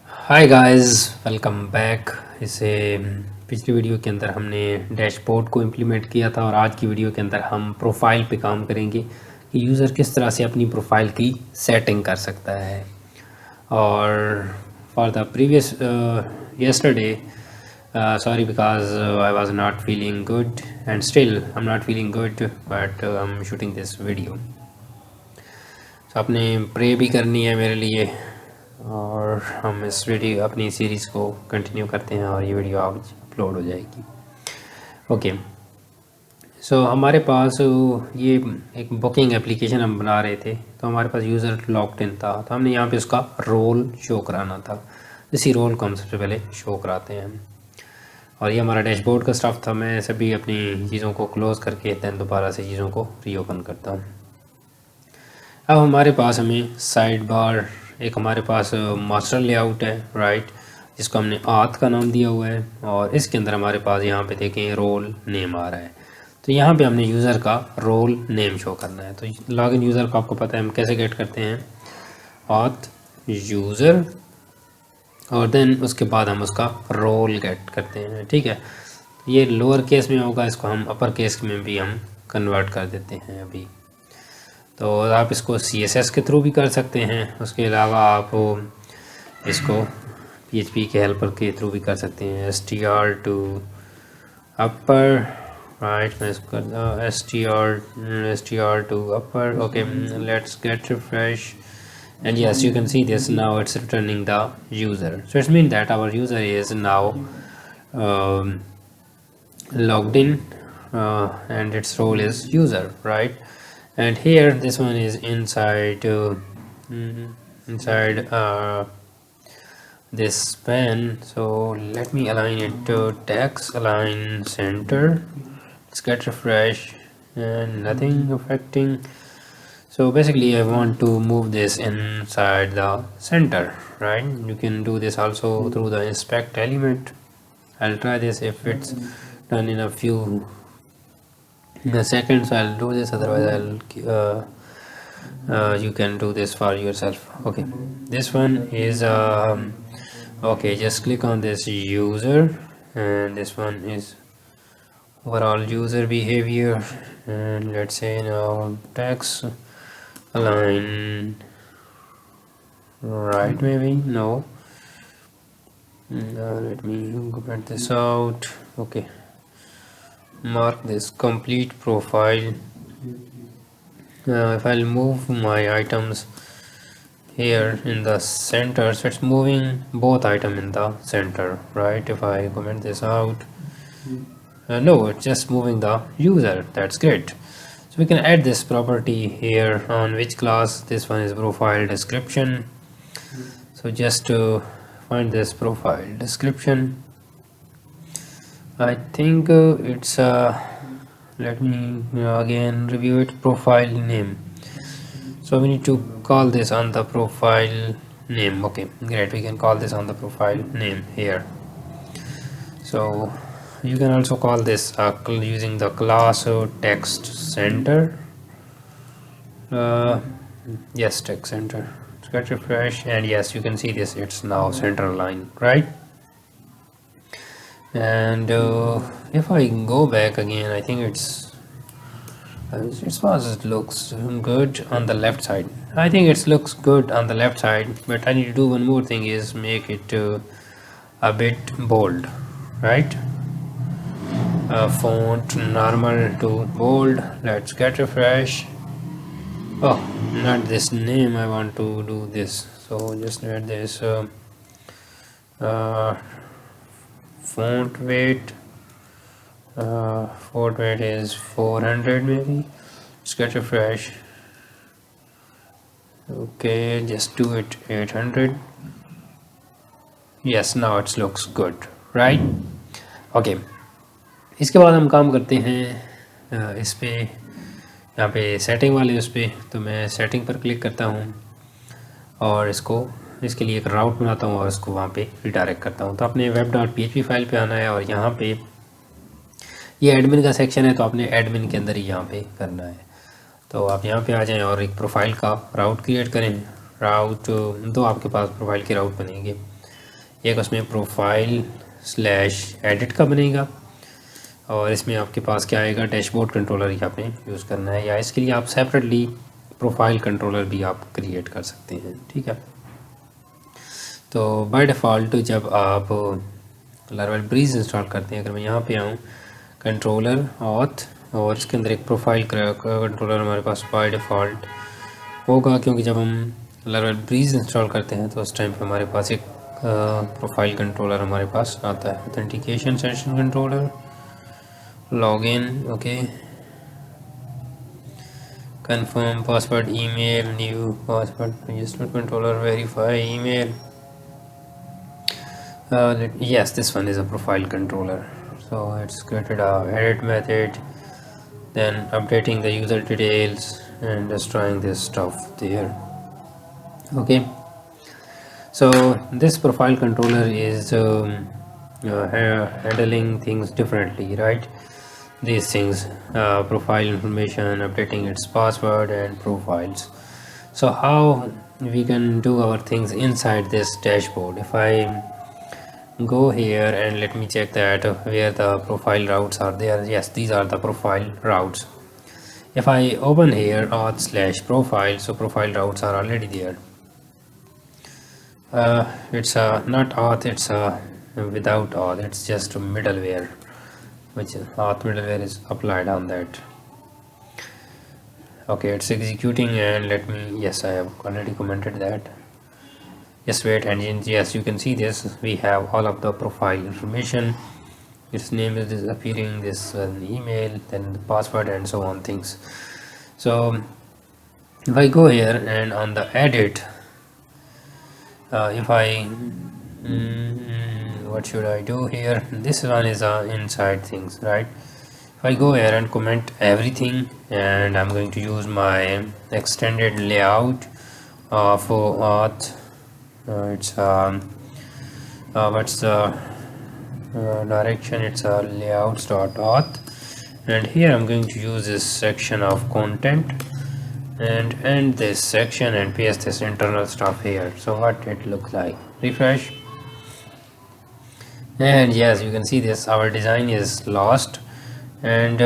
Hi guys, welcome back. इसे पिछली video के अंदर हमने डैशबोर्ड को इम्प्लीमेंट किया था और आज की वीडियो के अंदर हम प्रोफाइल पे काम करेंगे कि यूज़र किस तरह से अपनी प्रोफाइल की सेटिंग कर सकता है। और for the previous yesterday, sorry because I was not feeling good and still I'm not feeling good, but I'm shooting this video. तो आपने प्रे भी करनी है मेरे लिए और हम इस वीडियो अपनी सीरीज़ को कंटिन्यू करते हैं और ये वीडियो आज अपलोड हो जाएगी। ओके, सो हमारे पास ये एक बुकिंग एप्लीकेशन हम बना रहे थे, तो हमारे पास यूज़र लॉग्ड इन था, तो हमने यहाँ पे उसका रोल शो कराना था। इसी रोल को हम सबसे पहले शो कराते हैं और ये हमारा डैशबोर्ड का स्टफ था। मैं सभी अपनी चीज़ों को क्लोज़ करके दैन दोबारा से चीज़ों को रीओपन करता हूँ। अब हमारे पास हमें साइड बार एक हमारे पास मास्टर लेआउट है, राइट, जिसको हमने आथ का नाम दिया हुआ है और इसके अंदर हमारे पास यहाँ पे देखें रोल नेम आ रहा है। तो यहाँ पे हमने यूज़र का रोल नेम शो करना है। तो लॉगिन यूज़र को आपको पता है हम कैसे गेट करते हैं, आथ यूज़र और देन उसके बाद हम उसका रोल गेट करते हैं। ठीक है, ये लोअर केस में होगा, इसको हम अपर केस में भी हम कन्वर्ट कर देते हैं अभी। तो आप इसको CSS के थ्रू भी कर सकते हैं, उसके अलावा आप इसको PHP के हेल्पर के थ्रू भी कर सकते हैं। str to upper, राइट, मैं इसको कर str to upper. Okay, let's get refresh and yes, you can see this now it's returning the user. So it means that our user is now logged in and its role is user, right? And here this one is inside this pen. So let me align it to text align center. Let's get refresh and nothing affecting. So basically I want to move this inside the center, right? You can do this also through the inspect element. I'll try this. If it's done in a few seconds I'll do this, otherwise I'll you can do this for yourself. Okay, this one is okay, just click on this user and this one is overall user behavior, and let's say now text align right, maybe no, let me comment this out. Okay, mark this complete profile. If I'll move my items here in the center, so it's moving both items in the center, right? If I comment this out, no, it's just moving the user. That's great. So we can add this property here on which class. This one is profile description. So just to find this profile description, I think it's let me again review it, profile name. So we need to call this on the profile name. Okay, great, we can call this on the profile name here. So you can also call this using the class text center. Yes, text center. Let's get refresh and yes, you can see this, it's now center line, right? And if I go back again, I think it looks good on the left side. I think it looks good on the left side, but I need to do one more thing, is make it a bit bold, right? Font normal to bold. Let's get refresh. Oh, not this name, I want to do this. So just add this font weight. Font weight is 400 maybe. Let's get refresh. Okay, just do it 800. Yes, now it looks good, right? Okay, इसके बाद हम काम करते हैं इस पे, यहाँ पे सेटिंग वाले उस पे। तो मैं सेटिंग पर क्लिक करता हूँ और इसके लिए एक राउट बनाता हूँ और इसको वहाँ पे रिडायरेक्ट करता हूँ। तो अपने web.php फाइल पे आना है और यहाँ पे ये एडमिन का सेक्शन है, तो आपने एडमिन के अंदर ही यहाँ पे करना है। तो आप यहाँ पे आ जाएं और एक प्रोफाइल का राउट क्रिएट करें। राउट दो आपके पास प्रोफाइल के राउट बनेंगे। एक उसमें प्रोफाइल स्लैश एडिट का बनेगा और इसमें आपके पास क्या आएगा, डैशबोर्ड कंट्रोलर ही आपने यूज़ करना है, या इसके लिए आप सेपरेटली प्रोफाइल कंट्रोलर भी आप क्रिएट कर सकते हैं। ठीक है, तो बाय डिफ़ॉल्ट जब आप लारावेल ब्रीज इंस्टॉल करते हैं, अगर मैं यहाँ पे आऊँ कंट्रोलर ऑथ और इसके अंदर एक प्रोफाइल कंट्रोलर हमारे पास बाय डिफ़ॉल्ट होगा, क्योंकि जब हम लारावेल ब्रीज इंस्टॉल करते हैं तो उस टाइम पे हमारे पास एक प्रोफाइल कंट्रोलर हमारे पास आता है। Authentication session controller, login, okay, confirm password, email, new password, register controller, verify email. Yes, this one is a profile controller, so it's created a edit method, then updating the user details and destroying this stuff there. Okay, so this profile controller is handling things differently, right? These things, profile information, updating its password and profiles. So how we can do our things inside this dashboard? If I go here and let me check that where the profile routes are there. Yes, these are the profile routes. If I open here auth/profile, so profile routes are already there. It's not auth, it's without auth, it's just middleware, which auth middleware is applied on that. Okay, it's executing, and let me, yes, I have already commented that. Just wait, and yes, you can see this, we have all of the profile information, its name is appearing, this email, then the password and so on things. So if I go here and on the edit, if I what should I do here, this one is inside things, right? If I go here and comment everything, and I'm going to use my extended layout for auth, it's what's the direction, it's layouts.auth, and here I'm going to use this section of content and end this section and paste this internal stuff here. So what it looks like, refresh, and yes, you can see this, our design is lost. And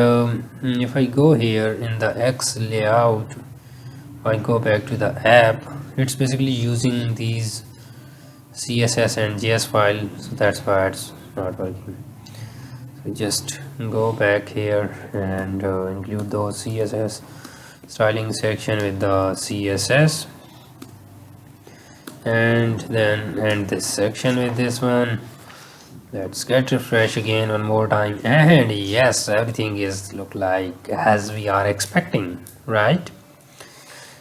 if I go here in the X layout, I go back to the app, it's basically using these CSS and JS file, so that's why it's not working. So just go back here and include those CSS styling section with the CSS, and then end this section with this one. Let's get refresh again one more time, and yes, everything is look like as we are expecting, right?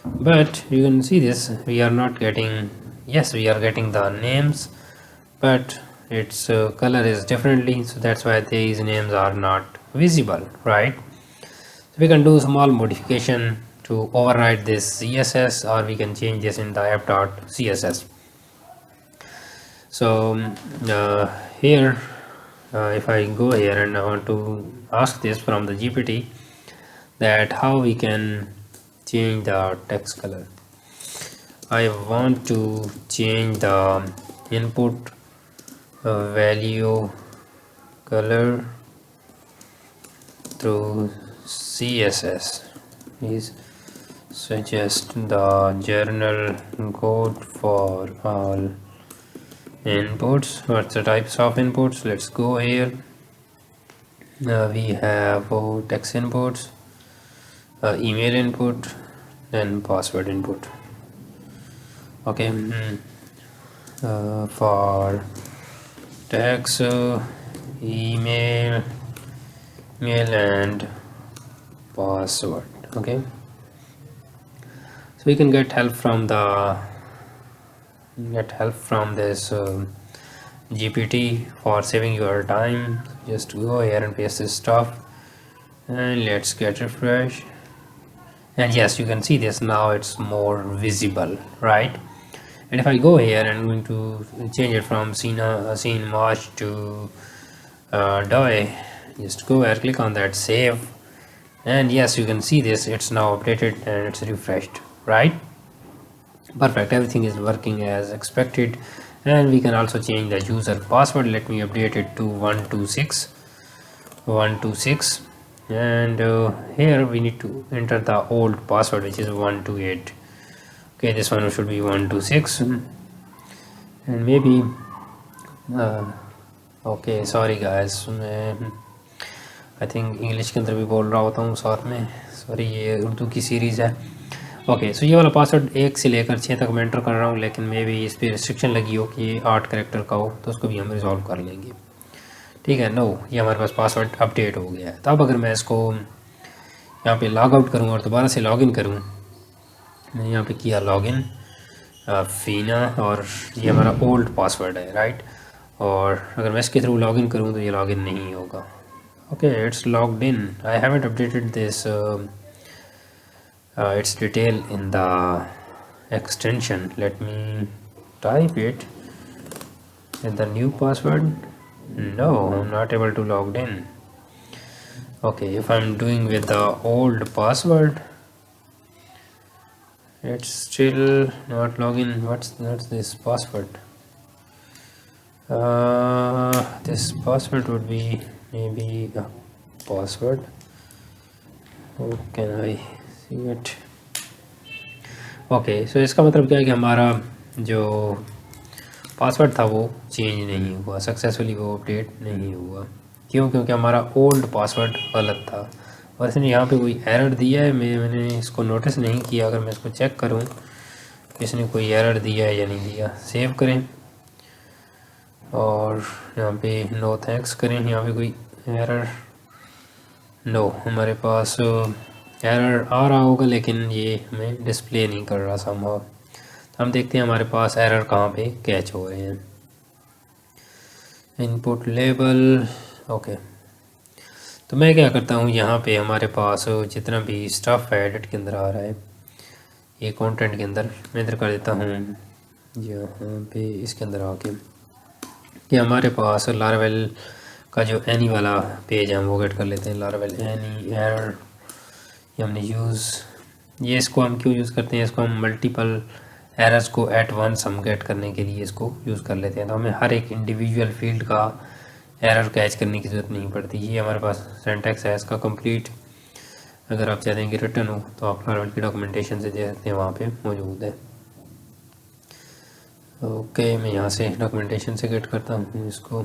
But you can see this, we are not getting, yes, we are getting the names, but its color is differently, so that's why these names are not visible, right? So we can do small modification to override this CSS, or we can change this in the app.css. So here if I go here and I want to ask this from the GPT that how we can change the text color, I want to change the input value color through CSS. Please suggest the general code for all inputs. What's the types of inputs? Let's go here. We have text inputs, email input, then password input. Okay, for text, email, and password. Okay, so we can get help from this GPT for saving your time. Just go here and paste this stuff, and let's get refresh, and yes, you can see this now, it's more visible, right? And if I go here and I'm going to change it from scene march to DOI, just go here, click on that, save, and yes, you can see this, it's now updated and it's refreshed, right? Perfect, everything is working as expected, and we can also change the user password. Let me update it to 126 and here we need to enter the old password, which is 128. okay, this one should be 126 and maybe okay, sorry guys, मैं I think English के अंदर भी बोल रहा होता हूँ साथ में, सॉरी, ये उर्दू की सीरीज़ है। ओके सो ये वाला पासवर्ड 1 से लेकर 6 तक मैं एंटर कर रहा हूँ, लेकिन मे भी इस पर रिस्ट्रिक्शन लगी हो कि ये 8 कैरेक्टर का हो, तो उसको भी हम रिजॉल्व कर लेंगे। ठीक है, नो, ये हमारे पास पासवर्ड अपडेट हो गया है। तब अगर मैं इसको यहाँ पे लॉग आउट करूँ और दोबारा से लॉगिन करूँ, मैंने यहाँ पे किया लॉगिन फीना और ये हमारा ओल्ड पासवर्ड है, राइट। और अगर मैं इसके थ्रू लॉगिन करूँ तो ये लॉगिन नहीं होगा। okay, it's logged in. I haven't updated this its detail in the extension. Let me type it in the new password. No, I'm not able to log in. Okay, if I'm doing with the old password, it's still not login. What's this password? This password would be maybe a password. How can I see it? Okay, so इसका मतलब क्या है कि हमारा जो password था वो change नहीं हुआ सक्सेसफुली, वो अपडेट नहीं हुआ। क्यों? क्योंकि हमारा ओल्ड पासवर्ड गलत था और इसने यहाँ पे कोई एरर दिया है। मैंने इसको नोटिस नहीं किया। अगर मैं इसको चेक करूँ इसने कोई एरर दिया है या नहीं दिया। सेव करें और यहाँ पे नो थैंक्स करें। यहाँ पे कोई एरर, नो, हमारे पास एरर आ रहा होगा लेकिन ये हमें डिस्प्ले नहीं कर रहा समहाउ। हम देखते हैं हमारे पास एरर कहाँ पे कैच हो रहे हैं। इनपुट लेबल, ओके, तो मैं क्या करता हूँ, यहाँ पे हमारे पास जितना भी स्टफ़ है एडिट के अंदर आ रहा है, ये कंटेंट के अंदर मैं इधर कर देता हूँ यहाँ पे इसके अंदर आके कि हमारे पास लारावेल का जो एनी वाला पेज है हम वो गेट कर लेते हैं। लारावेल एनी एरर ये हमने ये इसको हम क्यों यूज़ करते हैं, इसको हम मल्टीपल एरर्स को एट वंस हम गेट करने के लिए इसको यूज़ कर लेते हैं। तो हमें हर एक इंडिविजुअल फील्ड का एरर कैच करने की ज़रूरत नहीं पड़ती। ये हमारे पास सिंटैक्स है इसका कंप्लीट। अगर आप चाहते हैं कि रिटर्न हो तो आप लारावेल की डॉक्यूमेंटेशन से दे सकते हैं, वहाँ पे मौजूद है। ओके, मैं यहाँ से डॉक्यूमेंटेशन से गेट करता हूँ इसको।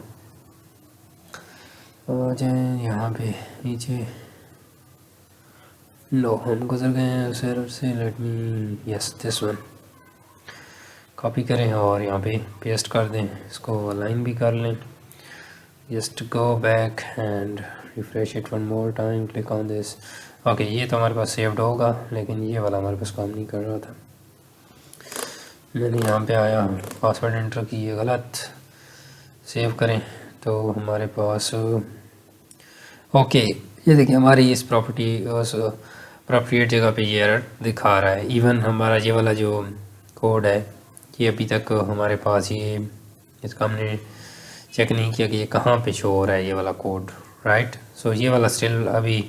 आ जाए यहाँ पे नीचे, नो, हम गुजर गए हैं उस एरर से। Let me, yes, this one copy करें और यहाँ पे पेस्ट कर दें। इसको अलाइन भी कर लें। Just go back and refresh it one more time, click on this. Okay, ये तो हमारे पास सेव्ड होगा लेकिन ये वाला हमारे पास काम नहीं कर रहा था। मैंने यहाँ पे आया, पासवर्ड एंटर किए गलत, सेव करें तो हमारे पास ओके, ये देखिए हमारी इस प्रोप्रिएट जगह पे ये एरर दिखा रहा है। इवन हमारा ये वाला जो कोड है ये अभी तक हमारे पास, ये इसका हमने चेक नहीं किया कि ये कहाँ पे शो हो रहा है ये वाला कोड, राइट। सो ये वाला स्टिल अभी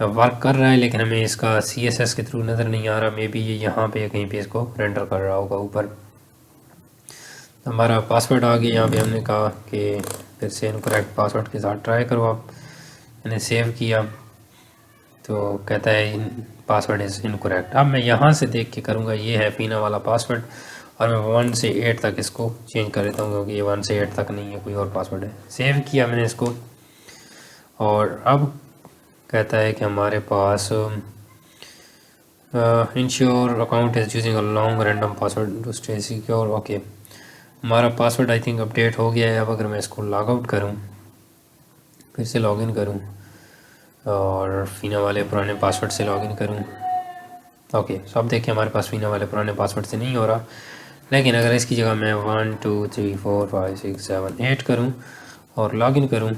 वर्क कर रहा है लेकिन हमें इसका CSS के थ्रू नज़र नहीं आ रहा। मे बी ये यहाँ पे कहीं पे इसको रेंडर कर रहा होगा ऊपर। हमारा पासवर्ड आ गया। यहाँ पे हमने कहा कि फिर से इनकरेक्ट पासवर्ड के साथ ट्राई करो आप। मैंने सेव किया तो कहता है पासवर्ड इज़ इनकरेक्ट। अब मैं यहाँ से देख के करूँगा, ये है फीना वाला पासवर्ड और मैं 1 से 8 तक इसको चेंज कर देता हूँ क्योंकि ये 1 से 8 तक नहीं है, कोई और पासवर्ड है। सेव किया मैंने इसको और अब कहता है कि हमारे पास insure account is using a long random password to stay secure. Okay, हमारा पासवर्ड आई थिंक अपडेट हो गया है। अब अगर मैं इसको लॉग आउट करूँ, फिर से लॉगिन करूँ और फीना वाले पुराने पासवर्ड से लॉगिन करूँ, ओके, सो अब देखिए हमारे पास फीना वाले पुराने पासवर्ड से नहीं हो रहा। लेकिन अगर इसकी जगह मैं 1 2 3 4 5 6 7 8 करूँ और लॉगिन करूँ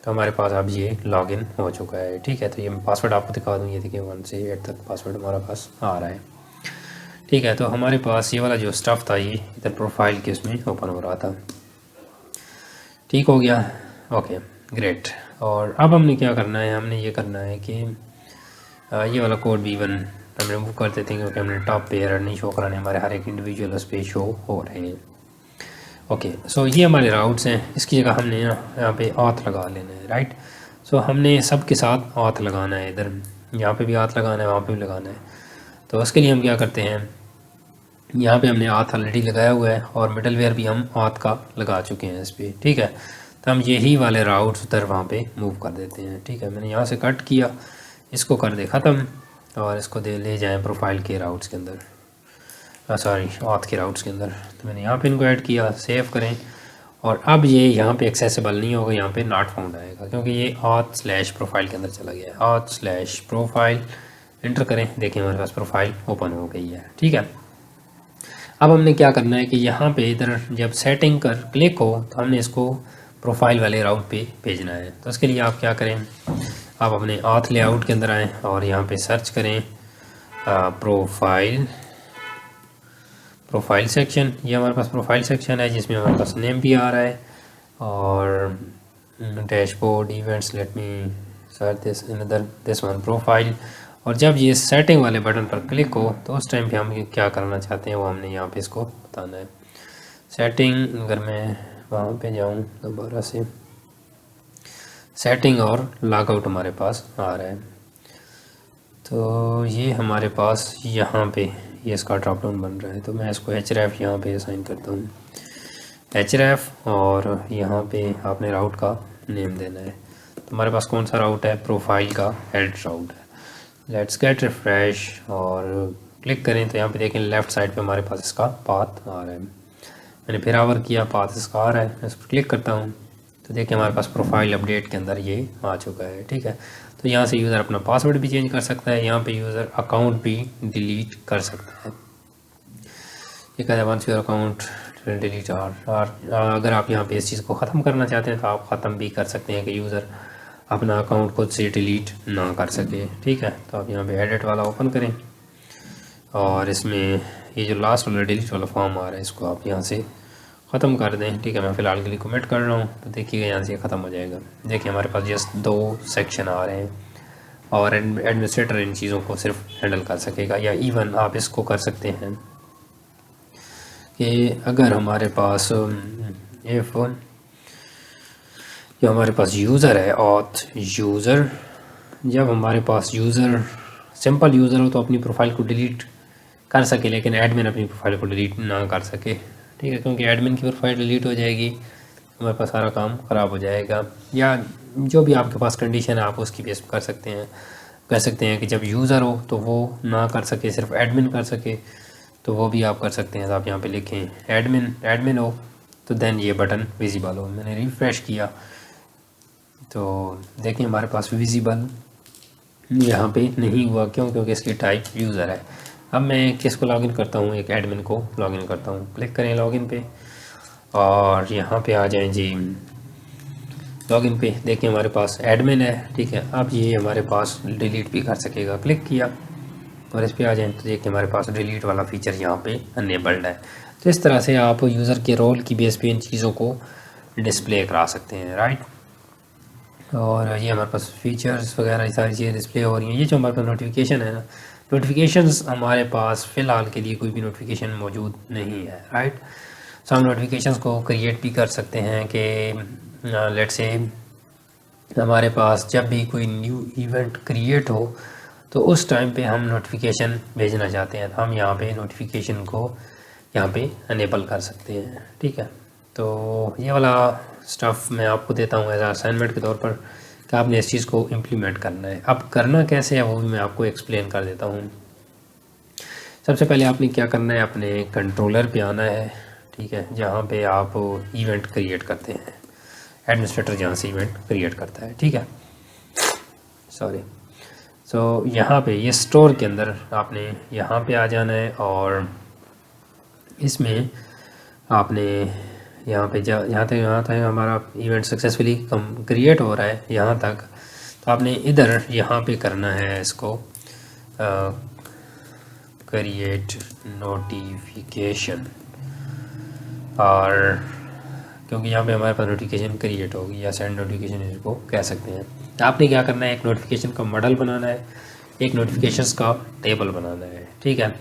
तो हमारे पास अब ये लॉगिन हो चुका है। ठीक है, तो ये मैं पासवर्ड आपको दिखा दूँ। ये देखिए 1 से 8 तक पासवर्ड हमारे पास आ रहा है। ठीक है, तो हमारे पास ये वाला जो स्टफ़ था ये इधर प्रोफाइल के उसमें ओपन हो रहा था। ठीक हो गया, ओके, ग्रेट। और अब हमने क्या करना है, हमने ये करना है कि ये वाला कोड भी वन हम रिमूव कर देते हैं क्योंकि हमने टॉप पे एरर नहीं शो कराने, हमारे हर एक इंडिविजुअल उस पर शो हो रहे हैं। ओके, सो ये हमारे राउट्स हैं। इसकी जगह हमने यहाँ पे ऑथ लगा लेना है, राइट। सो हमने सब के साथ ऑथ लगाना है, इधर यहाँ पे भी ऑथ लगाना है, वहाँ पे भी लगाना है। तो उसके लिए हम क्या करते हैं, यहाँ पे हमने ऑथ ऑलरेडी लगाया हुआ है और मिडल वेयर भी हम ऑथ का लगा चुके हैं इस पर, ठीक है। तो हम यही वाले राउट्स उधर वहाँ पे मूव कर देते हैं, ठीक है। मैंने यहाँ से कट किया, इसको कर दे ख़त्म और इसको दे ले जाएँ प्रोफाइल के राउट्स के अंदर, सॉरी ऑथ के राउट्स के अंदर। तो मैंने यहाँ पे इनको ऐड किया, सेव करें। और अब ये यहाँ पे एक्सेसिबल नहीं होगा, यहाँ पे नॉट फाउंड आएगा क्योंकि ये auth/प्रोफाइल के अंदर चला गया है। auth/प्रोफाइल इंटर करें, देखें हमारे पास प्रोफाइल ओपन हो गई है, ठीक है। अब हमने क्या करना है कि यहाँ पे इधर जब सेटिंग कर क्लिक हो तो हमने इसको प्रोफाइल वाले राउट पे भेजना है। तो उसके लिए आप क्या करें, आप अपने ऑथ लेआउट के अंदर आएँ और यहाँ पे सर्च करें प्रोफाइल सेक्शन। ये हमारे पास प्रोफाइल सेक्शन है जिसमें हमारे पास नेम भी आ रहा है और dashboard events, let me search this one profile. और जब ये सेटिंग वाले बटन पर क्लिक हो तो उस टाइम पे हम क्या करना चाहते हैं वो हमने यहाँ पे इसको बताना है। सेटिंग, अगर मैं वहाँ पे जाऊँ दोबारा से, सेटिंग और लॉगआउट हमारे पास आ रहा है। तो ये हमारे पास यहाँ पे ये इसका ड्रॉप डाउन बन रहा है। तो मैं इसको href यहाँ पे असाइन करता हूँ, href, और यहाँ पे आपने राउट का नेम देना है। तो हमारे पास कौन सा राउट है, प्रोफाइल का हेड राउट है। लेट्स गेट रिफ्रेश और क्लिक करें तो यहाँ पे देखें लेफ़्ट साइड पे हमारे पास इसका पाथ आ रहा है। मैंने फिर आवर किया, पाथ इसका आ रहा है, मैं इस पर क्लिक करता हूँ तो देखिए हमारे पास प्रोफाइल अपडेट के अंदर ये आ चुका है, ठीक है। तो यहाँ से यूज़र अपना पासवर्ड भी चेंज कर सकता है, यहाँ पे यूज़र अकाउंट भी डिलीट कर सकता है। ये कहता है वंस योर अकाउंट डिलीट अगर आप यहाँ पे इस चीज़ को ख़त्म करना चाहते हैं तो आप ख़त्म भी कर सकते हैं कि यूज़र अपना अकाउंट खुद से डिलीट ना कर सके, ठीक है। तो आप यहाँ पे एडिट वाला ओपन करें और इसमें ये जो लास्ट वाला डिलीट वाला फॉर्म आ रहा है इसको आप यहाँ से ख़त्म कर दें, ठीक है। मैं फ़िलहाल के लिए कमेंट कर रहा हूँ तो देखिएगा यहाँ से ख़त्म हो जाएगा। देखिए हमारे पास जस्ट 2 सेक्शन आ रहे हैं और एडमिनिस्ट्रेटर इन चीज़ों को सिर्फ हैंडल कर सकेगा। या इवन आप इसको कर सकते हैं कि अगर हमारे पास जो हमारे पास यूज़र है ऑथ यूज़र, जब हमारे पास यूज़र सिंपल यूज़र हो तो अपनी प्रोफाइल को डिलीट कर सके लेकिन एडमिन अपनी प्रोफाइल को डिलीट ना कर सके, ठीक है। क्योंकि एडमिन की प्रोफाइल डिलीट हो जाएगी, हमारे पास सारा काम ख़राब हो जाएगा। या जो भी आपके पास कंडीशन है आप उसकी बेस कर सकते हैं, कह सकते हैं कि जब यूज़र हो तो वो ना कर सके, सिर्फ एडमिन कर सके, तो वो भी आप कर सकते हैं। तो आप यहाँ पे लिखें एडमिन हो तो देन ये बटन विजिबल हो। मैंने रिफ़्रेश किया तो देखिए हमारे पास विजिबल यहाँ पे नहीं हुआ, क्यों? क्योंकि इसकी टाइप यूज़र है। अब मैं किसको लॉगिन करता हूँ, एक एडमिन को लॉगिन करता हूँ। क्लिक करें लॉगिन पे और यहाँ पे आ जाएं जी लॉगिन पे। देखिए हमारे पास एडमिन है, ठीक है। अब ये हमारे पास डिलीट भी कर सकेगा। क्लिक किया और इस पर आ जाएं तो देखिए हमारे पास डिलीट वाला फीचर यहाँ पे अनेबल्ड है। तो इस तरह से आप यूज़र के रोल की बेस पे इन चीज़ों को डिस्प्ले करा सकते हैं, राइट। और ये हमारे पास फीचर्स वगैरह सारी चीज़ें डिस्प्ले हो रही हैं। ये जो हमारे पास नोटिफिकेशन है ना, नोटिफिकेशंस हमारे पास फ़िलहाल के लिए कोई भी नोटिफिकेशन मौजूद नहीं है, राइट। सो हम नोटिफिकेशंस को क्रिएट भी कर सकते हैं कि लेट्स से हमारे पास जब भी कोई न्यू इवेंट क्रिएट हो तो उस टाइम पे हम नोटिफिकेशन भेजना चाहते हैं तो हम यहाँ पे नोटिफिकेशन को यहाँ पे अनेबल कर सकते हैं, ठीक है। तो ये वाला स्टफ़ मैं आपको देता हूँ एज असाइनमेंट के तौर पर कि आपने इस चीज़ को इम्प्लीमेंट करना है। अब करना कैसे है वो भी मैं आपको एक्सप्लेन कर देता हूँ। सबसे पहले आपने क्या करना है, अपने कंट्रोलर पे आना है, ठीक है, जहाँ पे आप इवेंट क्रिएट करते हैं, एडमिनिस्ट्रेटर जहाँ से इवेंट क्रिएट करता है, ठीक है, सॉरी। सो यहाँ पे ये स्टोर के अंदर आपने यहाँ पे आ जाना है और इसमें आपने यहाँ पे यहाँ तक हमारा इवेंट सक्सेसफुली क्रिएट हो रहा है यहाँ तक। तो आपने इधर यहाँ पे करना है इसको क्रिएट नोटिफिकेशन, और क्योंकि यहाँ पे हमारे पास नोटिफिकेशन क्रिएट होगी या सेंड नोटिफिकेशन इसको कह सकते हैं। तो आपने क्या करना है, एक नोटिफिकेशन का मॉडल बनाना है, एक नोटिफिकेशंस का टेबल बनाना है, ठीक है।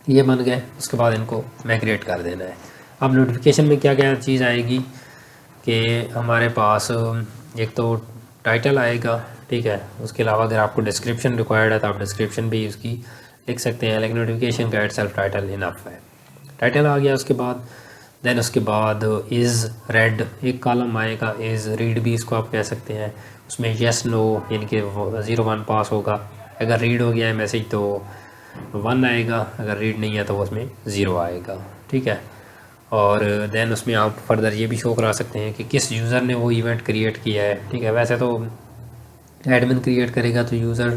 ये बन गए, उसके बाद इनको माइग्रेट कर देना है। अब नोटिफिकेशन में क्या क्या चीज़ आएगी कि हमारे पास एक तो टाइटल आएगा, ठीक है। उसके अलावा अगर आपको डिस्क्रिप्शन रिक्वायर्ड है तो आप डिस्क्रिप्शन भी उसकी लिख सकते हैं, लेकिन नोटिफिकेशन का सेल्फ टाइटल इनफ है। टाइटल आ गया, उसके बाद देन उसके बाद इज़ रेड एक कॉलम आएगा, इज़ रीड भी इसको आप कह सकते हैं। उसमें येस नो यानी कि 0-1 पास होगा। अगर रीड हो गया है मैसेज तो 1 आएगा, अगर रीड नहीं है तो उसमें 0 आएगा, ठीक है। और देन उसमें आप फर्दर ये भी शो करा सकते हैं कि किस यूज़र ने वो इवेंट क्रिएट किया है, ठीक है। वैसे तो एडमिन क्रिएट करेगा तो यूज़र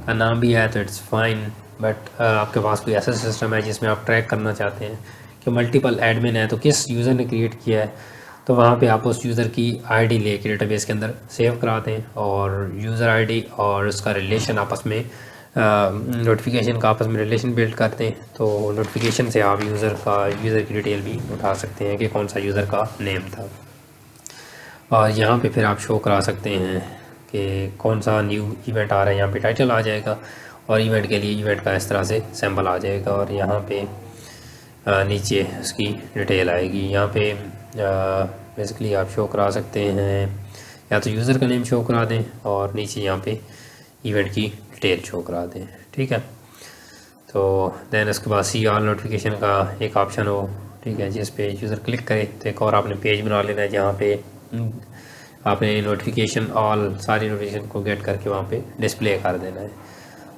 का नाम भी है तो इट्स फाइन, बट आपके पास कोई ऐसा सिस्टम है जिसमें आप ट्रैक करना चाहते हैं कि मल्टीपल एडमिन है तो किस यूज़र ने क्रिएट किया है, तो वहाँ पे आप उस यूज़र की आईडी लेके डेटाबेस के अंदर सेव कराते हैं और यूज़र आईडी और उसका रिलेशन आपस में नोटिफिकेशन का आपस में रिलेशन बिल्ड करते हैं। तो नोटिफिकेशन से आप यूज़र की डिटेल भी उठा सकते हैं कि कौन सा यूज़र का नेम था। और यहाँ पे फिर आप शो करा सकते हैं कि कौन सा न्यू इवेंट आ रहा है। यहाँ पे टाइटल आ जाएगा और इवेंट के लिए इवेंट का इस तरह से सैम्पल आ जाएगा और यहाँ पे नीचे उसकी डिटेल आएगी। यहाँ पे बेसिकली आप शो करा सकते हैं या तो यूज़र का नेम शो करा दें और नीचे यहाँ पे इवेंट की डिटेल शो करा दें, ठीक है। तो देन उसके बाद सी ऑल नोटिफिकेशन का एक ऑप्शन हो, ठीक है, जिस पे यूज़र क्लिक करे तो एक और आपने पेज बना लेना है जहाँ पे आपने नोटिफिकेशन ऑल सारी नोटिफिकेशन को गेट करके वहाँ पे डिस्प्ले कर देना है।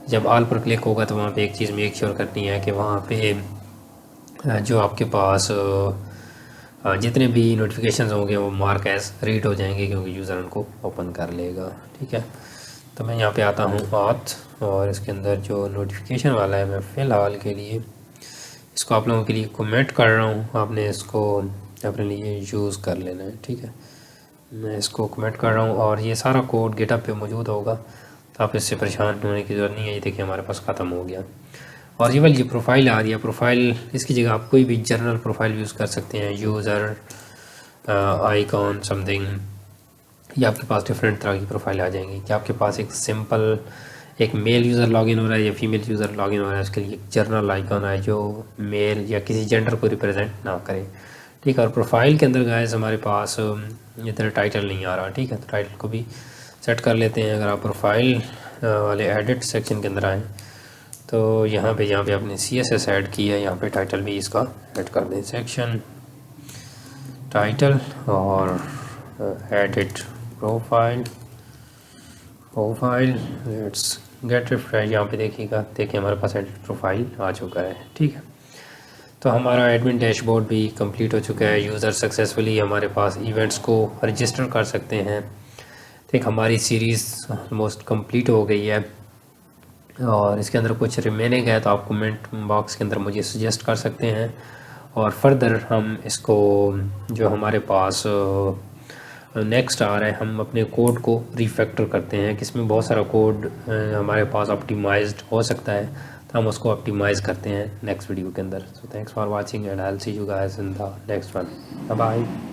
जब ऑल पर क्लिक होगा तो वहाँ पे एक चीज़ मेक श्योर करनी है कि वहाँ पे जो आपके पास जितने भी नोटिफिकेशंस होंगे वो मार्क एज रीड हो जाएंगे क्योंकि यूज़र उनको ओपन कर लेगा, ठीक है। तो मैं यहाँ पे आता हूँ ऑथ और इसके अंदर जो नोटिफिकेशन वाला है मैं फ़िलहाल के लिए इसको आप लोगों के लिए कमेंट कर रहा हूँ, आपने इसको अपने लिए यूज़ कर लेना है, ठीक है। मैं इसको कमेंट कर रहा हूँ और ये सारा कोड गिटहब पे मौजूद होगा तो आप इससे परेशान होने की ज़रूरत नहीं है। ये देखिए हमारे पास ख़त्म हो गया और ये वाली ये प्रोफाइल आ रही है। प्रोफाइल इसकी जगह आप कोई भी जनरल प्रोफाइल यूज़ कर सकते हैं, यूज़र आइकॉन समथिंग, या आपके पास डिफरेंट तरह की प्रोफाइल आ जाएंगी कि आपके पास एक सिंपल एक मेल यूज़र लॉगिन हो रहा है या फीमेल यूज़र लॉगिन हो रहा है, उसके लिए एक जनरल आइकॉन है जो मेल या किसी जेंडर को रिप्रेजेंट ना करे, ठीक है। और प्रोफाइल के अंदर गाइस हमारे पास इधर टाइटल नहीं आ रहा, ठीक है। तो टाइटल को भी सेट कर लेते हैं। अगर आप प्रोफाइल वाले एडिट सेक्शन के अंदर आएँ तो यहाँ पे आपने CSS ऐड किया है, यहाँ पे टाइटल भी इसका ऐड कर दें, सेक्शन टाइटल और edit profile let's get refresh. यहाँ पे देखिए हमारे पास एडिट प्रोफाइल आ चुका है, ठीक है। तो हमारा एडमिन डैशबोर्ड भी कंप्लीट हो चुका है। यूज़र सक्सेसफुली हमारे पास इवेंट्स को रजिस्टर कर सकते हैं। ठीक, हमारी सीरीज़ ऑलमोस्ट कंप्लीट हो गई है और इसके अंदर कुछ रिमेनिंग है तो आप कमेंट बॉक्स के अंदर मुझे सजेस्ट कर सकते हैं और फर्दर हम इसको जो हमारे पास नेक्स्ट आ रहा है हम अपने कोड को रिफैक्टर करते हैं कि इसमें बहुत सारा कोड हमारे पास ऑप्टिमाइज्ड हो सकता है तो हम उसको ऑप्टिमाइज़ करते हैं नेक्स्ट वीडियो के अंदर। So thanks for watching and I will see you guys in the next one. Bye bye.